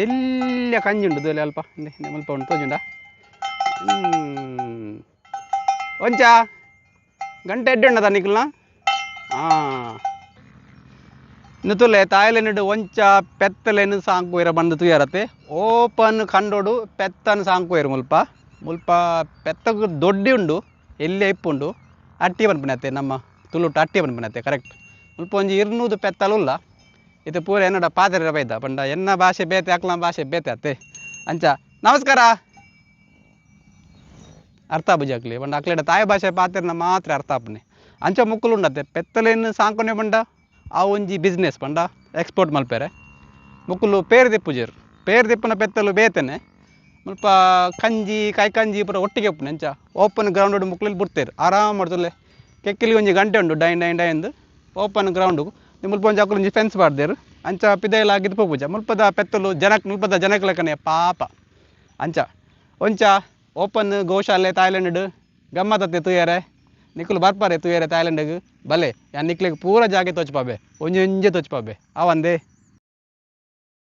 ಎಲ್ಲ ಕಂಜಿ ಉಂಟು ದೋಲೆ ಅಲ್ಪ ಮುಲ್ಪ ಉಂಟು ತೋಜುಂಡ ಒಂಚ ಗಂಟೆ ಎಡ್ಡೆ ಉಂಡ ನಿಕ್ಲನ ನಿತುಲೆ ತಾಯಲೆನಿಡು ಒಂಚ ಪೆತ್ತಲೆನು ಸಾಂಕುಯರ ಬಂದು ತುಯರತ್ತೆ ಓಪನ್ ಕಂಡೋಡು ಪೆತ್ತನು ಸಾಂಕುಯರು ಮುಲ್ಪ ಮುಲ್ಪ ಪೆತ್ತಗ ದೊಡ್ಡಿ ಉಂಡು ಎಲ್ಲಿ ಇಪ್ಪುಂಡು ಅಟ್ಟಿ ಬನ್ಪನತ್ತೆ ನಮ್ಮ ತುಳುಟ್ಟು ಅಟ್ಟಿ ಬನ್ಪನತ್ತೆ ಕರೆಕ್ಟ್ ಮುಲ್ಪ ಒಂಜಿ 200 ಪೆತ್ತಲುಲ್ಲ ಇದು ಪೂರ ಎನ್ನಡ ಪಾತ್ರೆ ಬೈದ ಪಂಡ ಎನ್ನ ಭಾಷೆ ಬೇತೆ ಅಕ್ಲ ಭಾಷೆ ಬೇತೆ ಅತ್ತೆ ಅಂಚ ನಮಸ್ಕಾರ ಅರ್ಥ ಬುಜಾಕ್ಲಿ ಪಂಡ ಅಕ್ಲೆಡ ತಾಯಿ ಭಾಷೆ ಪಾತ್ರೆನ ಮಾತ್ರ ಅರ್ಥ ಆಪನೆ ಅಂಚ ಮುಕ್ಕಲು ಉಂಡತ್ತೆ ಪೆತ್ತಲೇನು ಸಾಂಕೊನೆ ಪಂಡ ಆ ಒಂಜಿ ಬಿಸ್ನೆಸ್ ಪಂಡ ಎಕ್ಸ್ಪೋರ್ಟ್ ಮಲ್ಪೆರೆ ಮುಕ್ಕಲು ಪೇರು ದಿಪ್ಪುಜೇರು ಪೇರು ದಿಪ್ಪನ ಪೆತ್ತಲು ಬೇತೇನೆ ಮುಲ್ಪ ಕಂಜಿ ಕಾಯಿ ಪೂರ ಒಟ್ಟಿಗೆ ಉಪ್ಪುನೆ ಅಂಚ ಓಪನ್ ಗ್ರೌಂಡ್ ಮುಕ್ಕಲಲ್ಲಿ ಬಿಡ್ತೇರು ಆರಾಮ್ ಮಾಡ್ತಲೆ ಕೆಕ್ಕಿಲಿ ಒಂಜಿ ಗಂಟೆ ಉಂಡು ಡೈನ್ ಡೈನ್ ಡೈ ಎಂದು ಓಪನ್ ಗ್ರೌಂಡು ಮುಲ್ಪ ಒಂಜಿ ಅಕ್ಕಲು ಒಂಜಿ ಫೆನ್ಸ್ ಬಾರ್ದೇರು ಅಂಚ ಪಿದೆಲಾಗಿದ್ದು ಪೂಜ ಮುಲ್ಪದ ಪೆತ್ತಲು ಮುಲ್ಪದ ಜನಕ್ಲೆಕ್ಕನೆ ಪಾಪ ಅಂಚ ಒಂಚ ಓಪನ್ ಗೋಶಾಲೆ ತಾಯ್ಲೆಂಡ್ ಗಮ್ಮತ್ತತ್ತೆ ತೂಯರೆ ನಿಕ್ಕಲು ಬರ್ಪಾರೆ ತೂಯರೆ ತಾಯ್ಲೆಂಡ್ಗೆ ಬಲೆ ಯಾ ನಿಕ್ಲಿಗೆ ಪೂರ ಜಾಗೆ ತೋಚ್ಪಾಬೆ ಒಂಜಿ ತೋಚ್ಪಾಬೆ ಅವಂದೇ